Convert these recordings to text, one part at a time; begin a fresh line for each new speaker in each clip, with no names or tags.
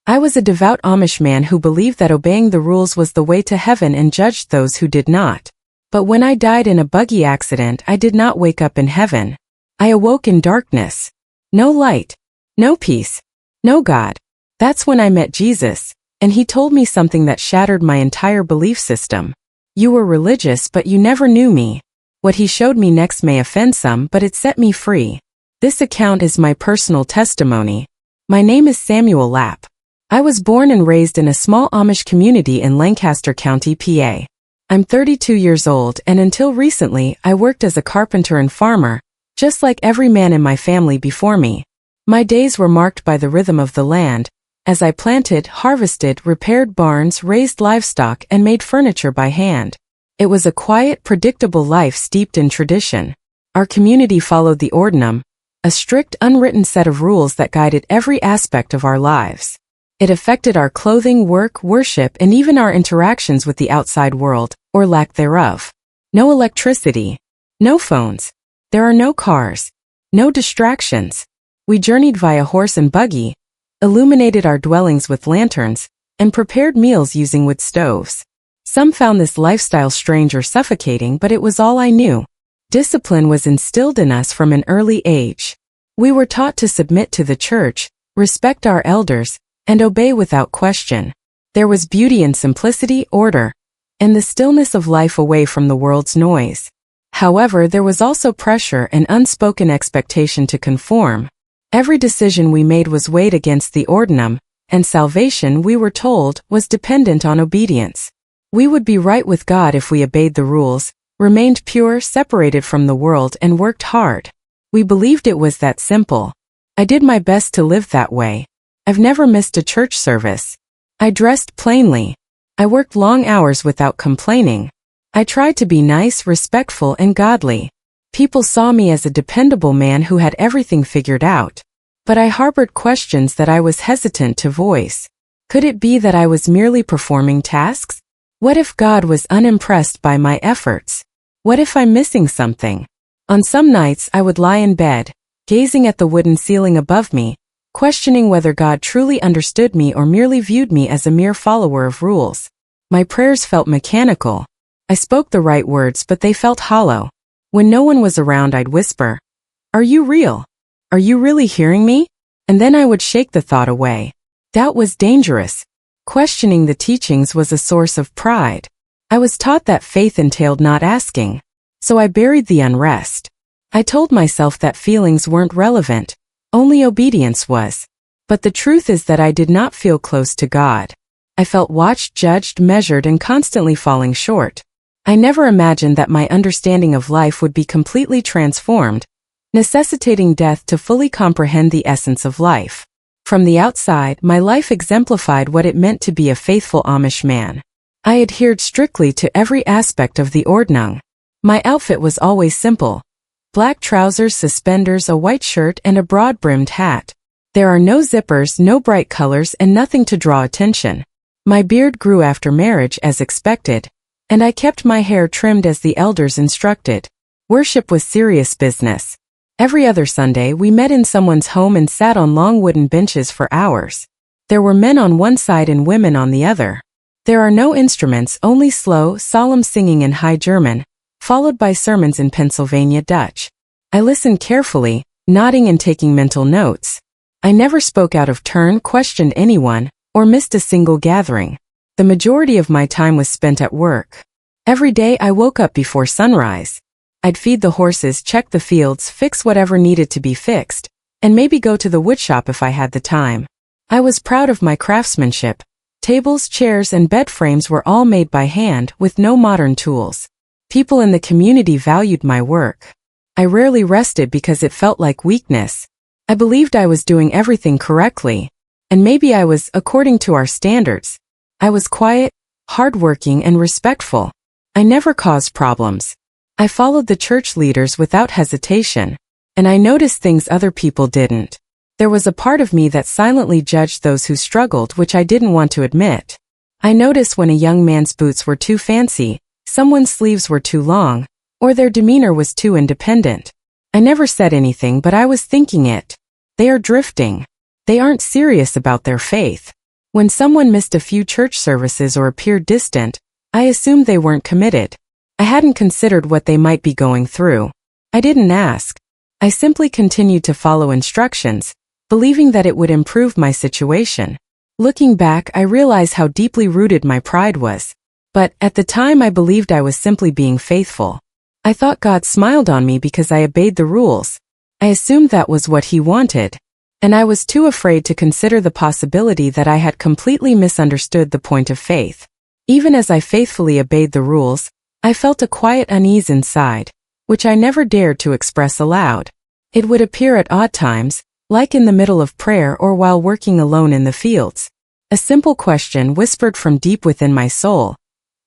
I was a devout Amish man who believed that obeying the rules was the way to heaven and judged those who did not. But when I died in a buggy accident, I did not wake up in heaven. I awoke in darkness. No light. No peace. No God. That's when I met Jesus, and he told me something that shattered my entire belief system. You were religious, but you never knew me. What he showed me next may offend some, but it set me free. This account is my personal testimony. My name is Samuel Lapp. I was born and raised in a small Amish community in Lancaster County, PA. I'm 32 years old, and until recently, I worked as a carpenter and farmer, just like every man in my family before me. My days were marked by the rhythm of the land, as I planted, harvested, repaired barns, raised livestock, and made furniture by hand. It was a quiet, predictable life steeped in tradition. Our community followed the ordinum, a strict, unwritten set of rules that guided every aspect of our lives. It affected our clothing, work, worship, and even our interactions with the outside world, or lack thereof. No electricity. No phones. There are no cars. No distractions. We journeyed via horse and buggy, illuminated our dwellings with lanterns, and prepared meals using wood stoves. Some found this lifestyle strange or suffocating, but it was all I knew. Discipline was instilled in us from an early age. We were taught to submit to the church, respect our elders, and obey without question. There was beauty in simplicity, order, and the stillness of life away from the world's noise. However, there was also pressure and unspoken expectation to conform. Every decision we made was weighed against the ordinum, and salvation, we were told, was dependent on obedience. We would be right with God if we obeyed the rules, remained pure, separated from the world, and worked hard. We believed it was that simple. I did my best to live that way. I've never missed a church service. I dressed plainly. I worked long hours without complaining. I tried to be nice, respectful, and godly. People saw me as a dependable man who had everything figured out. But I harbored questions that I was hesitant to voice. Could it be that I was merely performing tasks? What if God was unimpressed by my efforts? What if I'm missing something? On some nights I would lie in bed, gazing at the wooden ceiling above me, questioning whether God truly understood me or merely viewed me as a mere follower of rules. My prayers felt mechanical. I spoke the right words, but they felt hollow. When no one was around, I'd whisper, "Are you real? Are you really hearing me?" And then I would shake the thought away. Doubt was dangerous. Questioning the teachings was a source of pride. I was taught that faith entailed not asking. So I buried the unrest. I told myself that feelings weren't relevant, only obedience was. But the truth is that I did not feel close to God. I felt watched, judged, measured, and constantly falling short. I never imagined that my understanding of life would be completely transformed, necessitating death to fully comprehend the essence of life. From the outside, my life exemplified what it meant to be a faithful Amish man. I adhered strictly to every aspect of the ordnung. My outfit was always simple. Black trousers, suspenders, a white shirt, and a broad-brimmed hat. There are no zippers, no bright colors, and nothing to draw attention. My beard grew after marriage as expected, and I kept my hair trimmed as the elders instructed. Worship was serious business. Every other Sunday we met in someone's home and sat on long wooden benches for hours. There were men on one side and women on the other. There are no instruments, only slow, solemn singing in High German, followed by sermons in Pennsylvania Dutch. I listened carefully, nodding and taking mental notes. I never spoke out of turn, questioned anyone, or missed a single gathering. The majority of my time was spent at work. Every day I woke up before sunrise. I'd feed the horses, check the fields, fix whatever needed to be fixed, and maybe go to the woodshop if I had the time. I was proud of my craftsmanship. Tables, chairs, and bed frames were all made by hand, with no modern tools. People in the community valued my work. I rarely rested because it felt like weakness. I believed I was doing everything correctly, and maybe I was, according to our standards. I was quiet, hardworking, and respectful. I never caused problems. I followed the church leaders without hesitation, and I noticed things other people didn't. There was a part of me that silently judged those who struggled, which I didn't want to admit. I noticed when a young man's boots were too fancy, someone's sleeves were too long, or their demeanor was too independent. I never said anything, but I was thinking it. They are drifting. They aren't serious about their faith. When someone missed a few church services or appeared distant, I assumed they weren't committed. I hadn't considered what they might be going through. I didn't ask. I simply continued to follow instructions, believing that it would improve my situation. Looking back, I realize how deeply rooted my pride was. But, at the time, I believed I was simply being faithful. I thought God smiled on me because I obeyed the rules. I assumed that was what He wanted. And I was too afraid to consider the possibility that I had completely misunderstood the point of faith. Even as I faithfully obeyed the rules, I felt a quiet unease inside, which I never dared to express aloud. It would appear at odd times, like in the middle of prayer or while working alone in the fields. A simple question whispered from deep within my soul.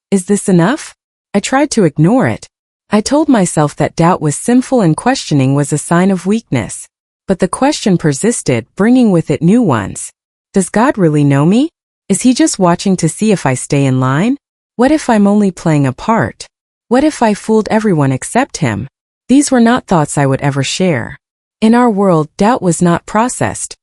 Is this enough? I tried to ignore it. I told myself that doubt was sinful and questioning was a sign of weakness. But the question persisted, bringing with it new ones. Does God really know me? Is He just watching to see if I stay in line? What if I'm only playing a part? What if I fooled everyone except Him? These were not thoughts I would ever share. In our world, doubt was not processed.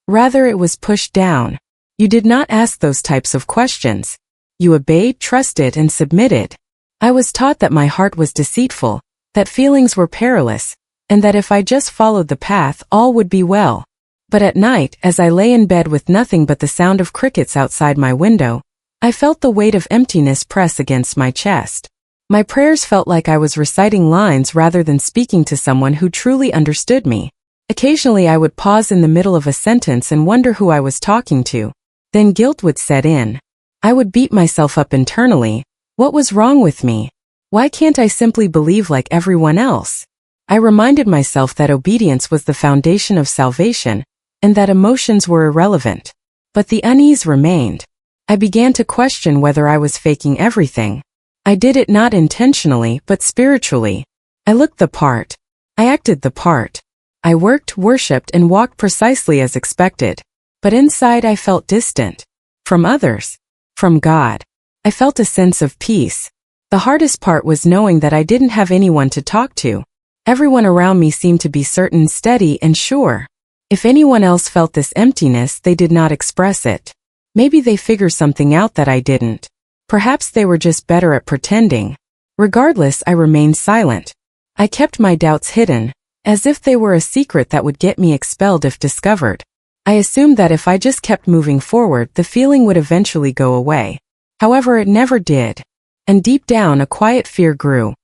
Rather, it was pushed down. You did not ask those types of questions. You obeyed, trusted, and submitted. I was taught that my heart was deceitful, that feelings were perilous, and that if I just followed the path, all would be well. But at night, as I lay in bed with nothing but the sound of crickets outside my window, I felt the weight of emptiness press against my chest. My prayers felt like I was reciting lines rather than speaking to someone who truly understood me. Occasionally I would pause in the middle of a sentence and wonder who I was talking to. Then guilt would set in. I would beat myself up internally. What was wrong with me? Why can't I simply believe like everyone else? I reminded myself that obedience was the foundation of salvation, and that emotions were irrelevant. But the unease remained. I began to question whether I was faking everything. I did it not intentionally, but spiritually. I looked the part. I acted the part. I worked, worshipped, and walked precisely as expected. But inside I felt distant. From others. From God. I felt a sense of peace. The hardest part was knowing that I didn't have anyone to talk to. Everyone around me seemed to be certain, steady, and sure. If anyone else felt this emptiness, they did not express it. Maybe they figured something out that I didn't. Perhaps they were just better at pretending. Regardless, I remained silent. I kept my doubts hidden, as if they were a secret that would get me expelled if discovered. I assumed that if I just kept moving forward, the feeling would eventually go away. However, it never did. And deep down, a quiet fear grew.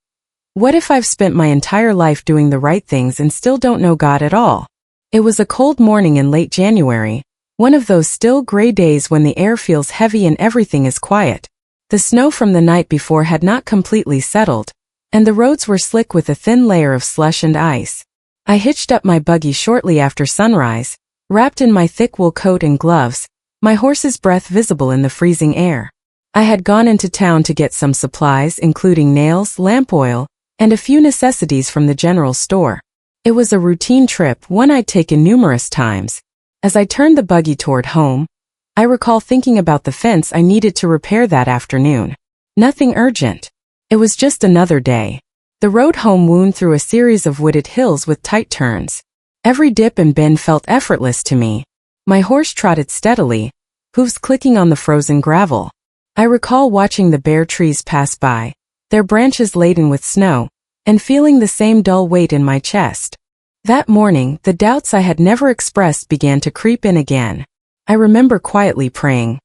What if I've spent my entire life doing the right things and still don't know God at all? It was a cold morning in late January, one of those still gray days when the air feels heavy and everything is quiet. The snow from the night before had not completely settled, and the roads were slick with a thin layer of slush and ice. I hitched up my buggy shortly after sunrise, wrapped in my thick wool coat and gloves, my horse's breath visible in the freezing air. I had gone into town to get some supplies, including nails, lamp oil, and a few necessities from the general store. It was a routine trip, one I'd taken numerous times. As I turned the buggy toward home, I recall thinking about the fence I needed to repair that afternoon. Nothing urgent. It was just another day. The road home wound through a series of wooded hills with tight turns. Every dip and bend felt effortless to me. My horse trotted steadily, hooves clicking on the frozen gravel. I recall watching the bare trees pass by, their branches laden with snow, and feeling the same dull weight in my chest. That morning, the doubts I had never expressed began to creep in again. I remember quietly praying,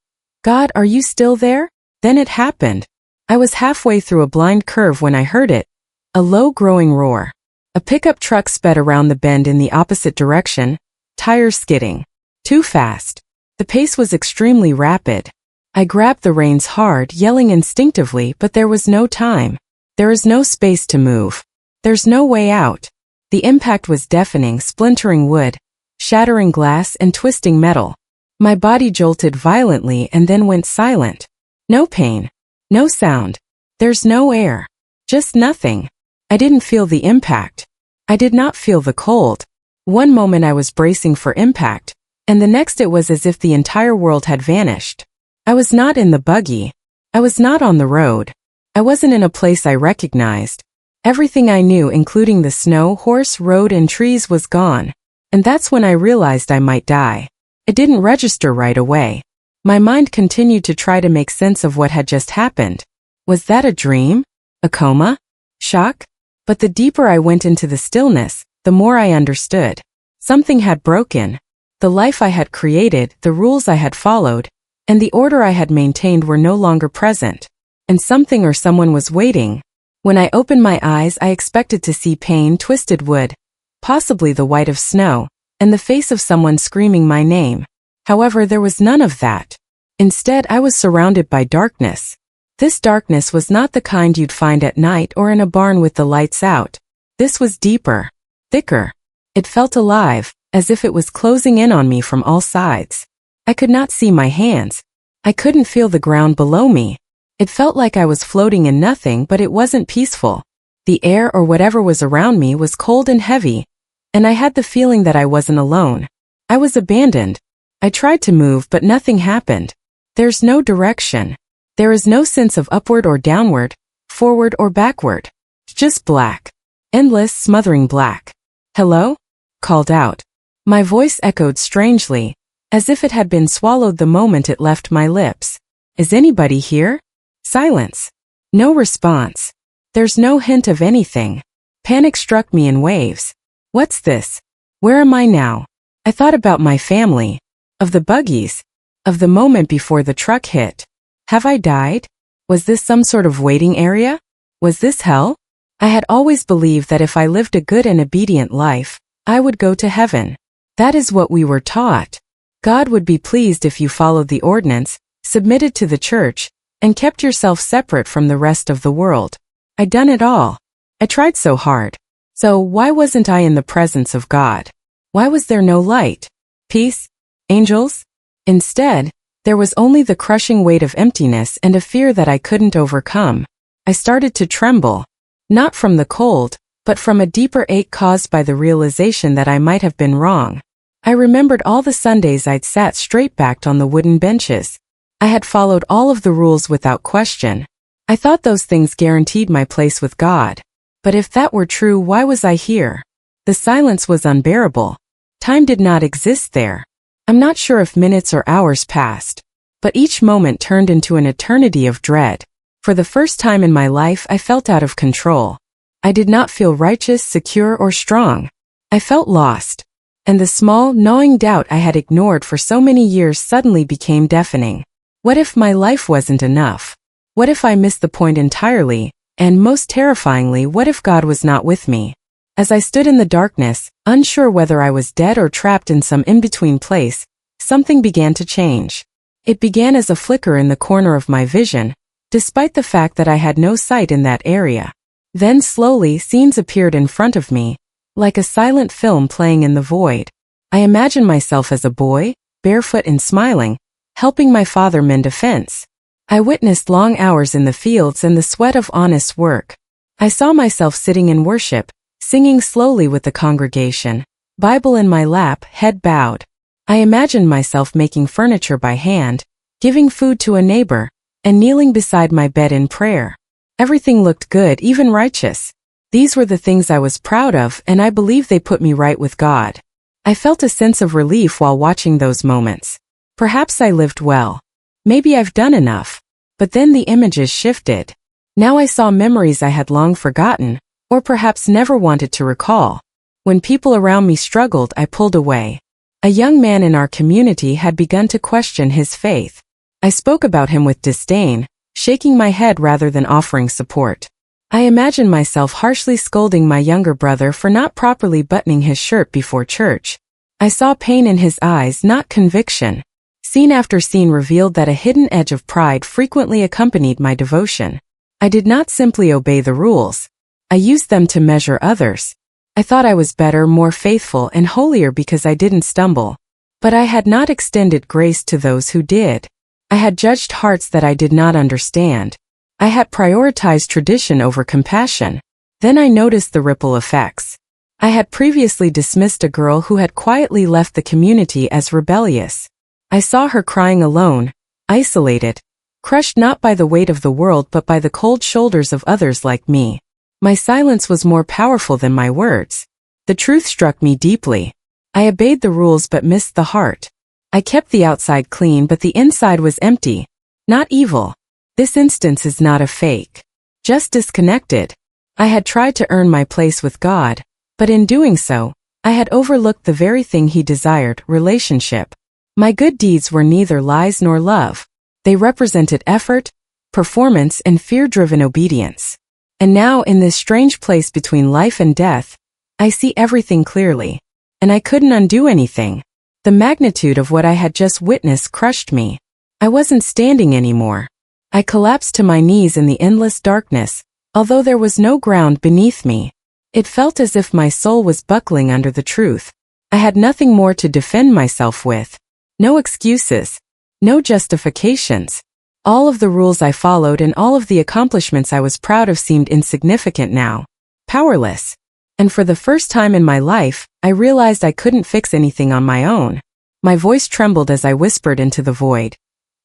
"God, are you still there?" Then it happened. I was halfway through a blind curve when I heard it. A low growing roar. A pickup truck sped around the bend in the opposite direction, tires skidding. Too fast. The pace was extremely rapid. I grabbed the reins hard, yelling instinctively, but there was no time. There is no space to move. There's no way out. The impact was deafening, splintering wood, shattering glass, and twisting metal. My body jolted violently and then went silent. No pain. No sound. There's no air. Just nothing. I didn't feel the impact. I did not feel the cold. One moment I was bracing for impact, and the next it was as if the entire world had vanished. I was not in the buggy. I was not on the road. I wasn't in a place I recognized. Everything I knew, including the snow, horse, road, and trees, was gone. And that's when I realized I might die. It didn't register right away. My mind continued to try to make sense of what had just happened. Was that a dream? A coma? Shock? But the deeper I went into the stillness, the more I understood. Something had broken. The life I had created, the rules I had followed, and the order I had maintained were no longer present. And something or someone was waiting. When I opened my eyes, I expected to see pain, twisted wood, possibly the white of snow, and the face of someone screaming my name. However, there was none of that. Instead, I was surrounded by darkness. This darkness was not the kind you'd find at night or in a barn with the lights out. This was deeper, thicker. It felt alive, as if it was closing in on me from all sides. I could not see my hands. I couldn't feel the ground below me. It felt like I was floating in nothing, but it wasn't peaceful. The air or whatever was around me was cold and heavy, and I had the feeling that I wasn't alone. I was abandoned. I tried to move, but nothing happened. There's no direction. There is no sense of upward or downward, forward or backward. Just black. Endless, smothering black. Hello? Called out. My voice echoed strangely, as if it had been swallowed the moment it left my lips. Is anybody here? Silence. No response. There's no hint of anything. Panic struck me in waves. What's this? Where am I now? I thought about my family. Of the buggies. Of the moment before the truck hit. Have I died? Was this some sort of waiting area? Was this hell? I had always believed that if I lived a good and obedient life, I would go to heaven. That is what we were taught. God would be pleased if you followed the ordinance, submitted to the church, and kept yourself separate from the rest of the world. I'd done it all. I tried so hard. So why wasn't I in the presence of God? Why was there no light, peace, angels? Instead, there was only the crushing weight of emptiness and a fear that I couldn't overcome. I started to tremble, not from the cold, but from a deeper ache caused by the realization that I might have been wrong. I remembered all the Sundays I'd sat straight-backed on the wooden benches. I had followed all of the rules without question. I thought those things guaranteed my place with God. But if that were true, why was I here? The silence was unbearable. Time did not exist there. I'm not sure if minutes or hours passed, but each moment turned into an eternity of dread. For the first time in my life, I felt out of control. I did not feel righteous, secure, or strong. I felt lost, and the small, gnawing doubt I had ignored for so many years suddenly became deafening. What if my life wasn't enough? What if I missed the point entirely? And most terrifyingly, what if God was not with me? As I stood in the darkness, unsure whether I was dead or trapped in some in-between place, something began to change. It began as a flicker in the corner of my vision, despite the fact that I had no sight in that area. Then slowly, scenes appeared in front of me, like a silent film playing in the void. I imagined myself as a boy, barefoot and smiling, helping my father mend a fence. I witnessed long hours in the fields and the sweat of honest work. I saw myself sitting in worship, singing slowly with the congregation, Bible in my lap, head bowed. I imagined myself making furniture by hand, giving food to a neighbor, and kneeling beside my bed in prayer. Everything looked good, even righteous. These were the things I was proud of, and I believed they put me right with God. I felt a sense of relief while watching those moments. Perhaps I lived well. Maybe I've done enough. But then the images shifted. Now I saw memories I had long forgotten, or perhaps never wanted to recall. When people around me struggled, I pulled away. A young man in our community had begun to question his faith. I spoke about him with disdain, shaking my head rather than offering support. I imagined myself harshly scolding my younger brother for not properly buttoning his shirt before church. I saw pain in his eyes, not conviction. Scene after scene revealed that a hidden edge of pride frequently accompanied my devotion. I did not simply obey the rules. I used them to measure others. I thought I was better, more faithful, and holier because I didn't stumble. But I had not extended grace to those who did. I had judged hearts that I did not understand. I had prioritized tradition over compassion. Then I noticed the ripple effects. I had previously dismissed a girl who had quietly left the community as rebellious. I saw her crying alone, isolated, crushed not by the weight of the world but by the cold shoulders of others like me. My silence was more powerful than my words. The truth struck me deeply. I obeyed the rules but missed the heart. I kept the outside clean but the inside was empty. Not evil. This instance is not a fake. Just disconnected. I had tried to earn my place with God, but in doing so, I had overlooked the very thing He desired, relationship. My good deeds were neither lies nor love. They represented effort, performance, and fear-driven obedience. And now in this strange place between life and death, I see everything clearly. And I couldn't undo anything. The magnitude of what I had just witnessed crushed me. I wasn't standing anymore. I collapsed to my knees in the endless darkness, although there was no ground beneath me. It felt as if my soul was buckling under the truth. I had nothing more to defend myself with. No excuses. No justifications. All of the rules I followed and all of the accomplishments I was proud of seemed insignificant now. Powerless. And for the first time in my life, I realized I couldn't fix anything on my own. My voice trembled as I whispered into the void.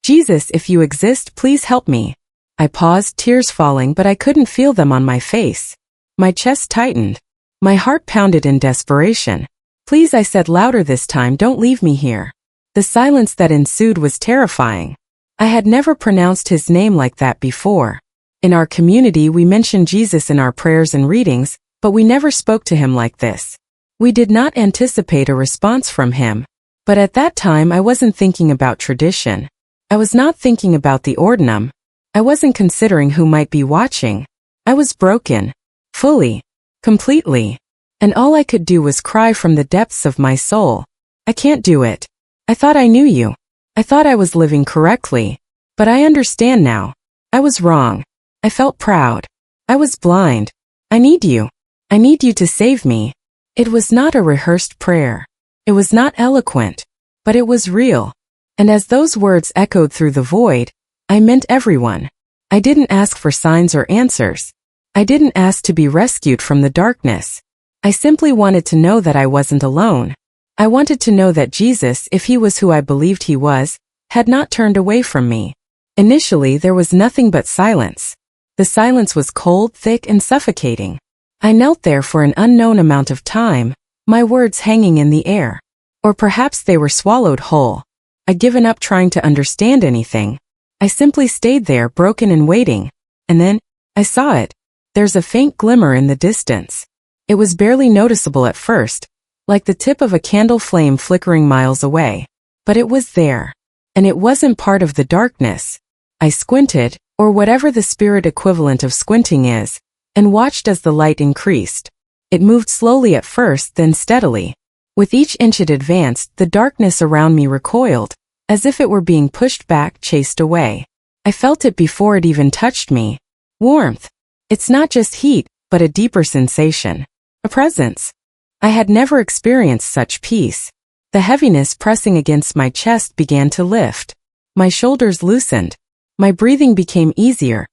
Jesus, if you exist, please help me. I paused, tears falling, but I couldn't feel them on my face. My chest tightened. My heart pounded in desperation. Please, I said louder this time, don't leave me here. The silence that ensued was terrifying. I had never pronounced His name like that before. In our community, we mention Jesus in our prayers and readings, but we never spoke to Him like this. We did not anticipate a response from Him. But at that time I wasn't thinking about tradition. I was not thinking about the ordinum. I wasn't considering who might be watching. I was broken. Fully. Completely. And all I could do was cry from the depths of my soul. I can't do it. I thought I knew you. I thought I was living correctly. But I understand now. I was wrong. I felt proud. I was blind. I need you. I need you to save me. It was not a rehearsed prayer. It was not eloquent. But it was real. And as those words echoed through the void, I meant everyone. I didn't ask for signs or answers. I didn't ask to be rescued from the darkness. I simply wanted to know that I wasn't alone. I wanted to know that Jesus, if He was who I believed He was, had not turned away from me. Initially, there was nothing but silence. The silence was cold, thick, and suffocating. I knelt there for an unknown amount of time, my words hanging in the air. Or perhaps they were swallowed whole. I'd given up trying to understand anything. I simply stayed there, broken and waiting. And then, I saw it. There's a faint glimmer in the distance. It was barely noticeable at first, like the tip of a candle flame flickering miles away. But it was there. And it wasn't part of the darkness. I squinted, or whatever the spirit equivalent of squinting is, and watched as the light increased. It moved slowly at first, then steadily. With each inch it advanced, the darkness around me recoiled, as if it were being pushed back, chased away. I felt it before it even touched me. Warmth. It's not just heat, but a deeper sensation. A presence. I had never experienced such peace. The heaviness pressing against my chest began to lift. My shoulders loosened. My breathing became easier.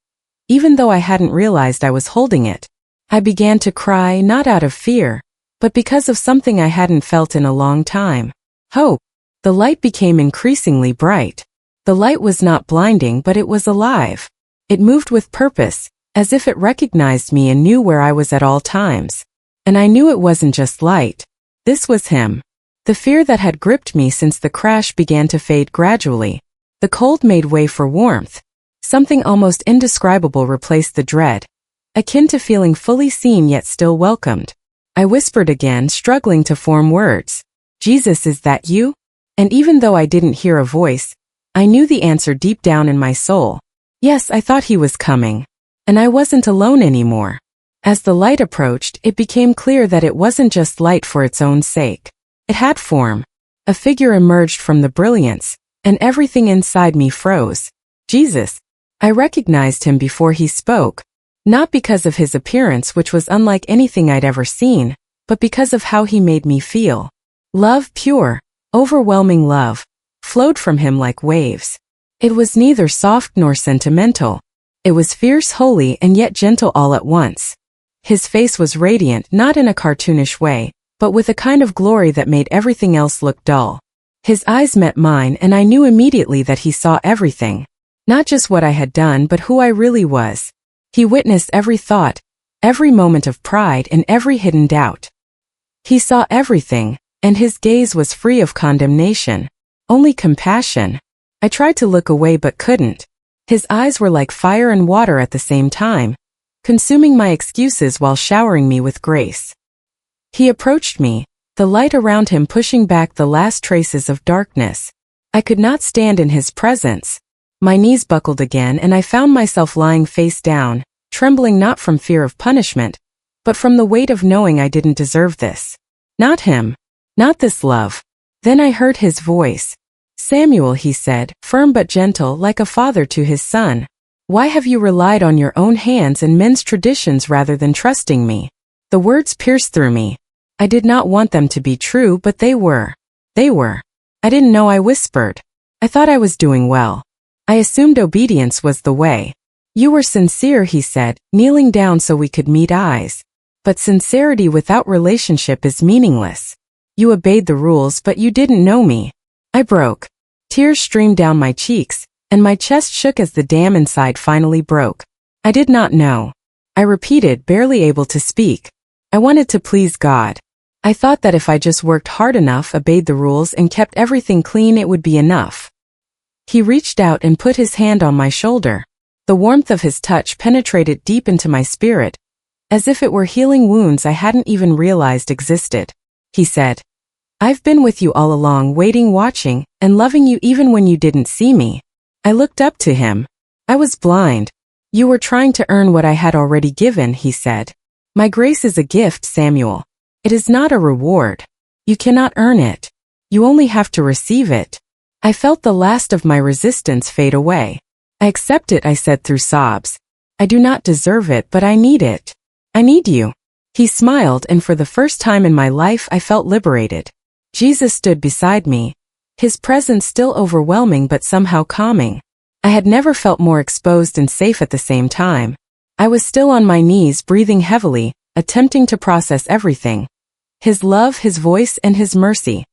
Even though I hadn't realized I was holding it. I began to cry, not out of fear, but because of something I hadn't felt in a long time. Hope. The light became increasingly bright. The light was not blinding, but it was alive. It moved with purpose, as if it recognized me and knew where I was at all times. And I knew it wasn't just light. This was Him. The fear that had gripped me since the crash began to fade gradually. The cold made way for warmth. Something almost indescribable replaced the dread, akin to feeling fully seen yet still welcomed. I whispered again, struggling to form words. Jesus, is that you? And even though I didn't hear a voice, I knew the answer deep down in my soul. Yes, I thought He was coming. And I wasn't alone anymore. As the light approached, it became clear that it wasn't just light for its own sake. It had form. A figure emerged from the brilliance, and everything inside me froze. Jesus. I recognized Him before He spoke, not because of His appearance, which was unlike anything I'd ever seen, but because of how He made me feel. Love, pure, overwhelming love, flowed from Him like waves. It was neither soft nor sentimental. It was fierce, holy, and yet gentle all at once. His face was radiant, not in a cartoonish way, but with a kind of glory that made everything else look dull. His eyes met mine, and I knew immediately that He saw everything. Not just what I had done, but who I really was. He witnessed every thought, every moment of pride, and every hidden doubt. He saw everything, and His gaze was free of condemnation. only compassion. I tried to look away but couldn't. His eyes were like fire and water at the same time, consuming my excuses while showering me with grace. He approached me, the light around him pushing back the last traces of darkness. I could not stand in his presence. My knees buckled again and I found myself lying face down, trembling not from fear of punishment, but from the weight of knowing I didn't deserve this. Not him. Not this love. Then I heard his voice. Samuel, he said, firm but gentle like a father to his son. Why have you relied on your own hands and men's traditions rather than trusting me? The words pierced through me. I did not want them to be true, but they were. They were. I didn't know I whispered. I thought I was doing well. I assumed obedience was the way. You were sincere, he said, kneeling down so we could meet eyes. But sincerity without relationship is meaningless. You obeyed the rules, but you didn't know me. I broke. Tears streamed down my cheeks, and my chest shook as the dam inside finally broke. I did not know. I repeated, barely able to speak. I wanted to please God. I thought that if I just worked hard enough, obeyed the rules, and kept everything clean, it would be enough. He reached out and put his hand on my shoulder. The warmth of his touch penetrated deep into my spirit, as if it were healing wounds I hadn't even realized existed. He said, I've been with you all along, waiting, watching, and loving you even when you didn't see me. I looked up to him. I was blind. You were trying to earn what I had already given, he said. My grace is a gift, Samuel. It is not a reward. You cannot earn it. You only have to receive it. I felt the last of my resistance fade away. I accept it, I said through sobs. I do not deserve it, but I need it. I need you. He smiled, and for the first time in my life I felt liberated. Jesus stood beside me, his presence still overwhelming but somehow calming. I had never felt more exposed and safe at the same time. I was still on my knees, breathing heavily, attempting to process everything. His love, his voice, and his mercy.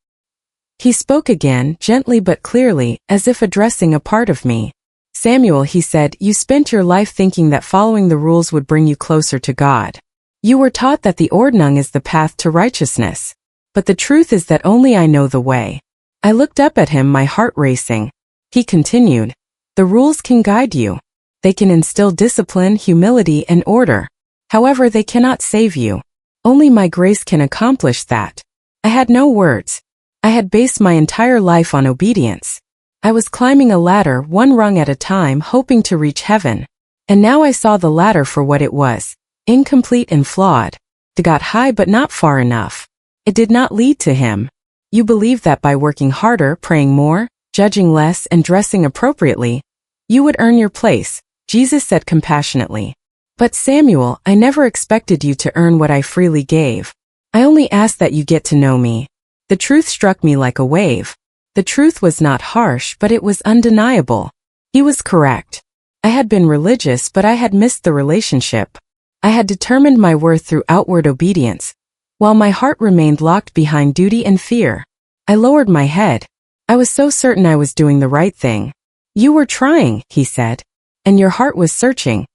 He spoke again, gently but clearly, as if addressing a part of me. Samuel, he said, you spent your life thinking that following the rules would bring you closer to God. You were taught that the Ordnung is the path to righteousness. But the truth is that only I know the way. I looked up at him, my heart racing. He continued, the rules can guide you. They can instill discipline, humility, and order. However, they cannot save you. Only my grace can accomplish that. I had no words. I had based my entire life on obedience. I was climbing a ladder, one rung at a time, hoping to reach heaven. And now I saw the ladder for what it was, incomplete and flawed. It got high but not far enough. It did not lead to him. You believed that by working harder, praying more, judging less, and dressing appropriately, you would earn your place, Jesus said compassionately. But Samuel, I never expected you to earn what I freely gave. I only asked that you get to know me. The truth struck me like a wave. The truth was not harsh, but it was undeniable. He was correct. I had been religious, but I had missed the relationship. I had determined my worth through outward obedience, while my heart remained locked behind duty and fear. I lowered my head. I was so certain I was doing the right thing. You were trying, he said, and your heart was searching,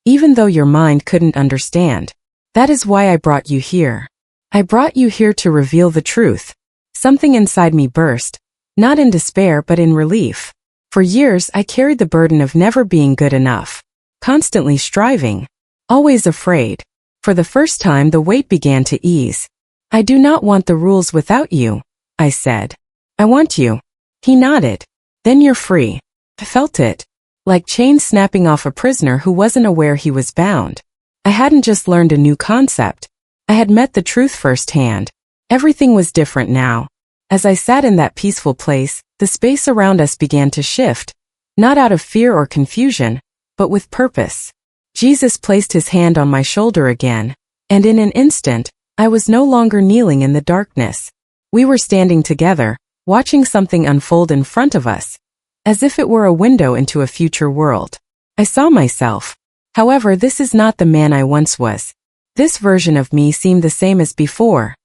even though your mind couldn't understand. That is why I brought you here. I brought you here to reveal the truth. Something inside me burst, not in despair but in relief. For years I carried the burden of never being good enough, constantly striving, always afraid. For the first time the weight began to ease. I do not want the rules without you, I said. I want you. He nodded. Then you're free. I felt it. Like chains snapping off a prisoner who wasn't aware he was bound. I hadn't just learned a new concept. I had met the truth firsthand. Everything was different now. As I sat in that peaceful place, the space around us began to shift, not out of fear or confusion, but with purpose. Jesus placed his hand on my shoulder again, and in an instant, I was no longer kneeling in the darkness. We were standing together, watching something unfold in front of us, as if it were a window into a future world. I saw myself. However, this is not the man I once was. This version of me seemed the same as before,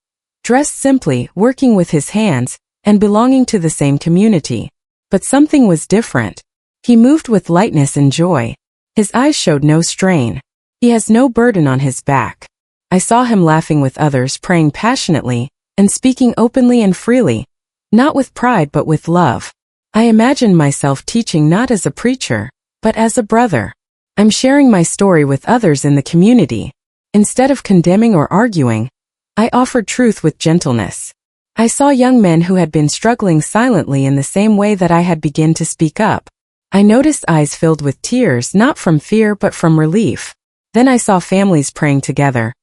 dressed simply, working with his hands, and belonging to the same community. But something was different. He moved with lightness and joy. His eyes showed no strain. He has no burden on his back. I saw him laughing with others, praying passionately, and speaking openly and freely. Not with pride but with love. I imagined myself teaching not as a preacher, but as a brother. I'm sharing my story with others in the community. Instead of condemning or arguing, I offered truth with gentleness. I saw young men who had been struggling silently in the same way that I had begun to speak up. I noticed eyes filled with tears, not from fear but from relief. Then I saw families praying together,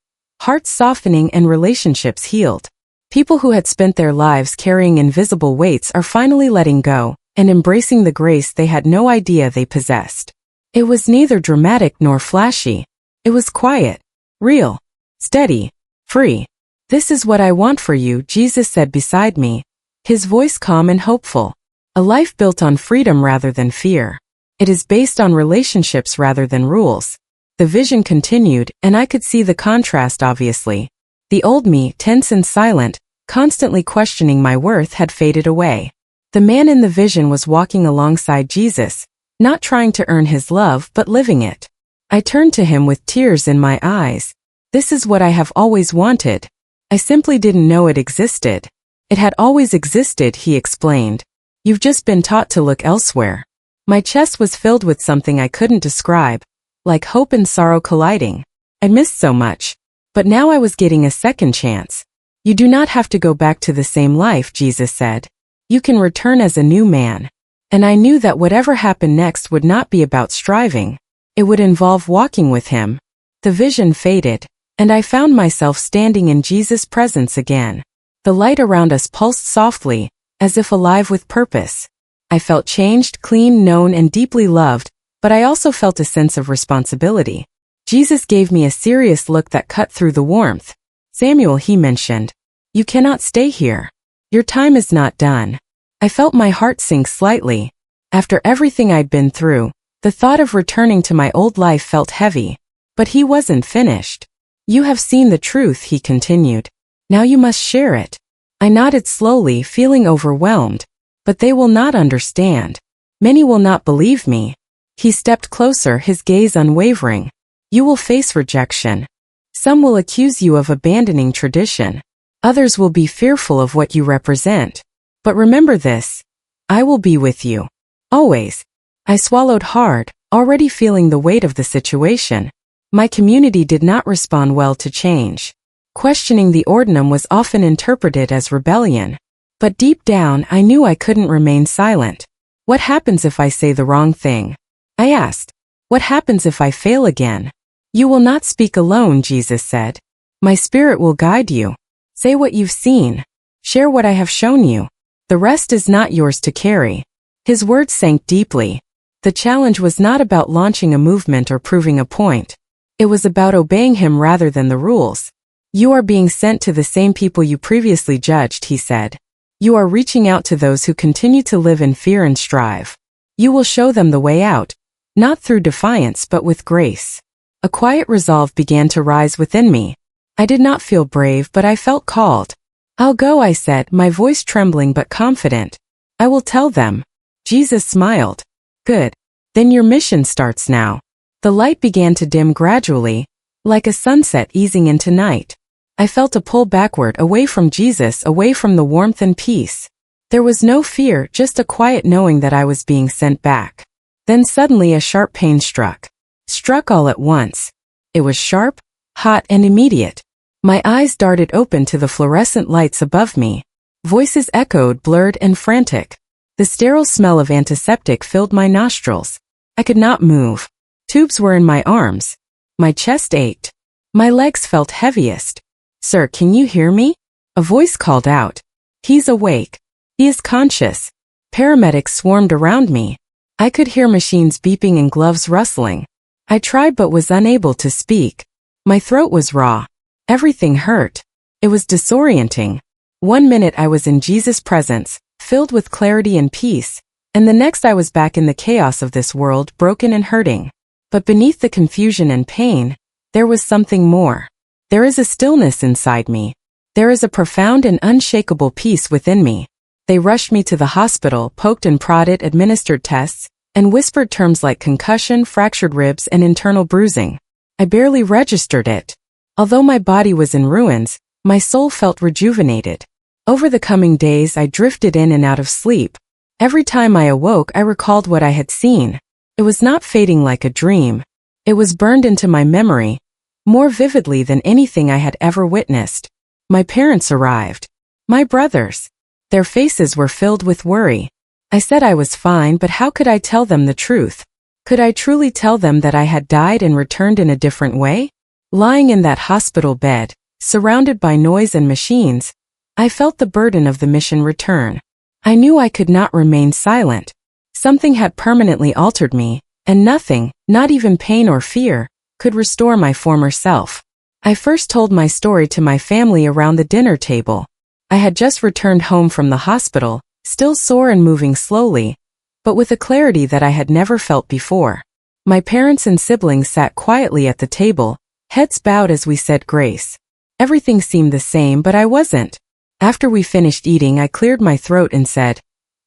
hearts softening and relationships healed. People who had spent their lives carrying invisible weights are finally letting go and embracing the grace they had no idea they possessed. It was neither dramatic nor flashy. It was quiet, real, steady, free. "This is what I want for you," Jesus said beside me, his voice calm and hopeful. "A life built on freedom rather than fear. It is based on relationships rather than rules." The vision continued, and I could see the contrast obviously. The old me, tense and silent, constantly questioning my worth, had faded away. The man in the vision was walking alongside Jesus, not trying to earn his love but living it. I turned to him with tears in my eyes. "This is what I have always wanted. I simply didn't know it existed." "It had always existed," he explained. "You've just been taught to look elsewhere." My chest was filled with something I couldn't describe, like hope and sorrow colliding. I'd missed so much, but now I was getting a second chance. "You do not have to go back to the same life," Jesus said. "You can return as a new man." And I knew that whatever happened next would not be about striving. It would involve walking with him. The vision faded, and I found myself standing in Jesus' presence again. The light around us pulsed softly, as if alive with purpose. I felt changed, clean, known, and deeply loved, but I also felt a sense of responsibility. Jesus gave me a serious look that cut through the warmth. "Samuel," he mentioned, "you cannot stay here. Your time is not done." I felt my heart sink slightly. After everything I'd been through, the thought of returning to my old life felt heavy. But he wasn't finished. "You have seen the truth," he continued. "Now you must share it." I nodded slowly, feeling overwhelmed. "But they will not understand. Many will not believe me." He stepped closer, his gaze unwavering. "You will face rejection. Some will accuse you of abandoning tradition. Others will be fearful of what you represent. But remember this: I will be with you. Always." I swallowed hard, already feeling the weight of the situation. My community did not respond well to change. Questioning the ordinum was often interpreted as rebellion. But deep down, I knew I couldn't remain silent. "What happens if I say the wrong thing?" I asked. "What happens if I fail again?" "You will not speak alone," Jesus said. "My spirit will guide you. Say what you've seen. Share what I have shown you. The rest is not yours to carry." His words sank deeply. The challenge was not about launching a movement or proving a point. It was about obeying him rather than the rules. "You are being sent to the same people you previously judged," he said. "You are reaching out to those who continue to live in fear and strive. You will show them the way out, not through defiance but with grace." A quiet resolve began to rise within me. I did not feel brave, but I felt called. "I'll go," I said, my voice trembling but confident. "I will tell them." Jesus smiled. "Good. Then your mission starts now." The light began to dim gradually, like a sunset easing into night. I felt a pull backward, away from Jesus, away from the warmth and peace. There was no fear, just a quiet knowing that I was being sent back. Then suddenly a sharp pain struck all at once. It was sharp, hot, and immediate. My eyes darted open to the fluorescent lights above me. Voices echoed, blurred and frantic. The sterile smell of antiseptic filled my nostrils. I could not move. Tubes were in my arms. My chest ached. My legs felt heaviest. "Sir, can you hear me?" A voice called out. "He's awake. He is conscious." Paramedics swarmed around me. I could hear machines beeping and gloves rustling. I tried but was unable to speak. My throat was raw. Everything hurt. It was disorienting. 1 minute I was in Jesus' presence, filled with clarity and peace, and the next I was back in the chaos of this world, broken and hurting. But beneath the confusion and pain, there was something more. There is a stillness inside me. There is a profound and unshakable peace within me. They rushed me to the hospital, poked and prodded, administered tests, and whispered terms like concussion, fractured ribs, and internal bruising. I barely registered it. Although my body was in ruins, my soul felt rejuvenated. Over the coming days, I drifted in and out of sleep. Every time I awoke, I recalled what I had seen. It was not fading like a dream. It was burned into my memory, more vividly than anything I had ever witnessed. My parents arrived. My brothers. Their faces were filled with worry. I said I was fine, but how could I tell them the truth? Could I truly tell them that I had died and returned in a different way? Lying in that hospital bed, surrounded by noise and machines, I felt the burden of the mission return. I knew I could not remain silent. Something had permanently altered me, and nothing, not even pain or fear, could restore my former self. I first told my story to my family around the dinner table. I had just returned home from the hospital, still sore and moving slowly, but with a clarity that I had never felt before. My parents and siblings sat quietly at the table, heads bowed as we said grace. Everything seemed the same, but I wasn't. After we finished eating, I cleared my throat and said,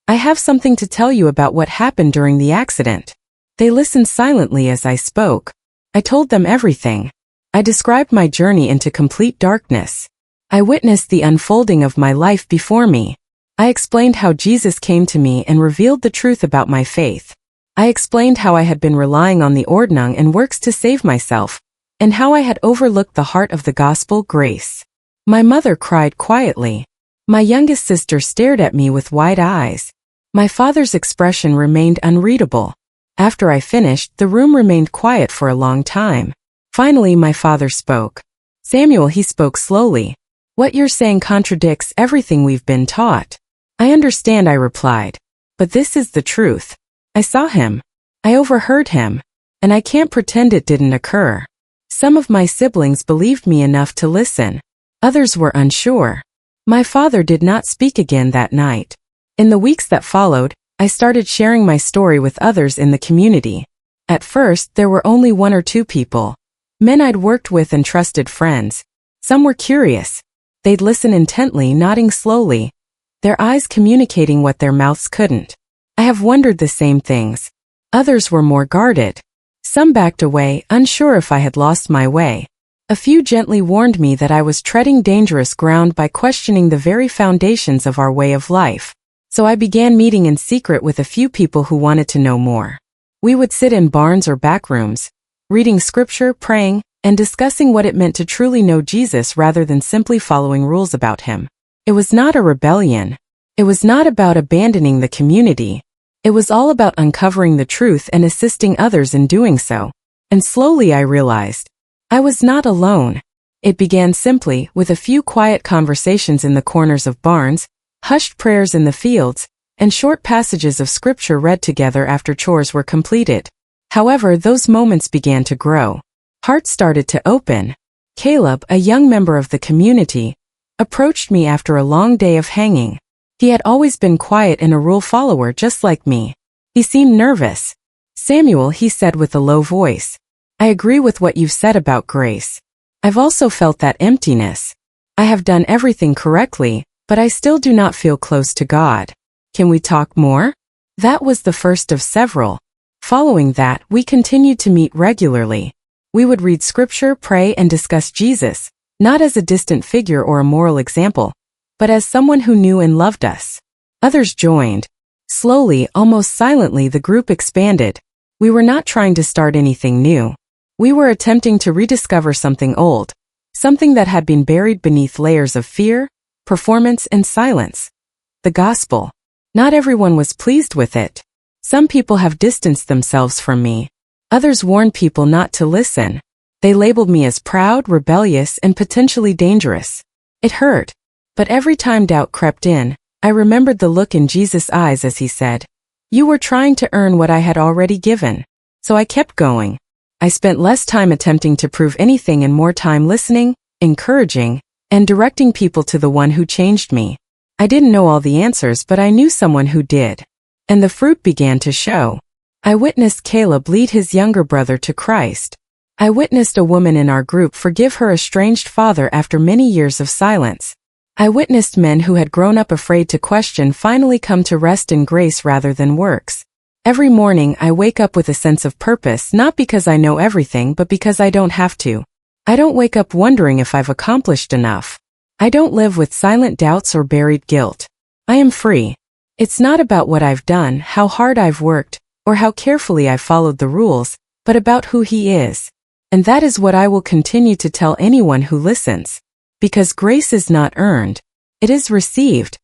"I have something to tell you about what happened during the accident." They listened silently as I spoke. I told them everything. I described my journey into complete darkness. I witnessed the unfolding of my life before me. I explained how Jesus came to me and revealed the truth about my faith. I explained how I had been relying on the Ordnung and works to save myself, and how I had overlooked the heart of the gospel, grace. My mother cried quietly. My youngest sister stared at me with wide eyes. My father's expression remained unreadable. After I finished, the room remained quiet for a long time. Finally, my father spoke. "Samuel," he spoke slowly. "What you're saying contradicts everything we've been taught." "I understand," I replied. "But this is the truth. I saw him. I overheard him. And I can't pretend it didn't occur." Some of my siblings believed me enough to listen. Others were unsure. My father did not speak again that night. In the weeks that followed, I started sharing my story with others in the community. At first, there were only one or two people. Men I'd worked with and trusted friends. Some were curious. They'd listen intently, nodding slowly, their eyes communicating what their mouths couldn't. I have wondered the same things. Others were more guarded. Some backed away, unsure if I had lost my way. A few gently warned me that I was treading dangerous ground by questioning the very foundations of our way of life. So I began meeting in secret with a few people who wanted to know more. We would sit in barns or back rooms, reading scripture, praying, and discussing what it meant to truly know Jesus rather than simply following rules about him. It was not a rebellion. It was not about abandoning the community. It was all about uncovering the truth and assisting others in doing so. And slowly I realized I was not alone. It began simply with a few quiet conversations in the corners of barns, hushed prayers in the fields, and short passages of scripture read together after chores were completed. However, those moments began to grow. Hearts started to open. Caleb, a young member of the community, approached me after a long day of hanging. He had always been quiet and a rule follower just like me. He seemed nervous. "Samuel," he said with a low voice, "I agree with what you've said about grace. I've also felt that emptiness. I have done everything correctly, but I still do not feel close to God. Can we talk more?" That was the first of several. Following that, we continued to meet regularly. We would read scripture, pray, and discuss Jesus, not as a distant figure or a moral example, but as someone who knew and loved us. Others joined. Slowly, almost silently, the group expanded. We were not trying to start anything new. We were attempting to rediscover something old, something that had been buried beneath layers of fear, performance, and silence. The gospel. Not everyone was pleased with it. Some people have distanced themselves from me. Others warned people not to listen. They labeled me as proud, rebellious, and potentially dangerous. It hurt. But every time doubt crept in, I remembered the look in Jesus' eyes as he said, "You were trying to earn what I had already given." So I kept going. I spent less time attempting to prove anything and more time listening, encouraging, and directing people to the one who changed me. I didn't know all the answers, but I knew someone who did. And the fruit began to show. I witnessed Caleb lead his younger brother to Christ. I witnessed a woman in our group forgive her estranged father after many years of silence. I witnessed men who had grown up afraid to question finally come to rest in grace rather than works. Every morning I wake up with a sense of purpose, not because I know everything but because I don't have to. I don't wake up wondering if I've accomplished enough. I don't live with silent doubts or buried guilt. I am free. It's not about what I've done, how hard I've worked, or how carefully I've followed the rules, but about who He is. And that is what I will continue to tell anyone who listens. Because grace is not earned. It is received,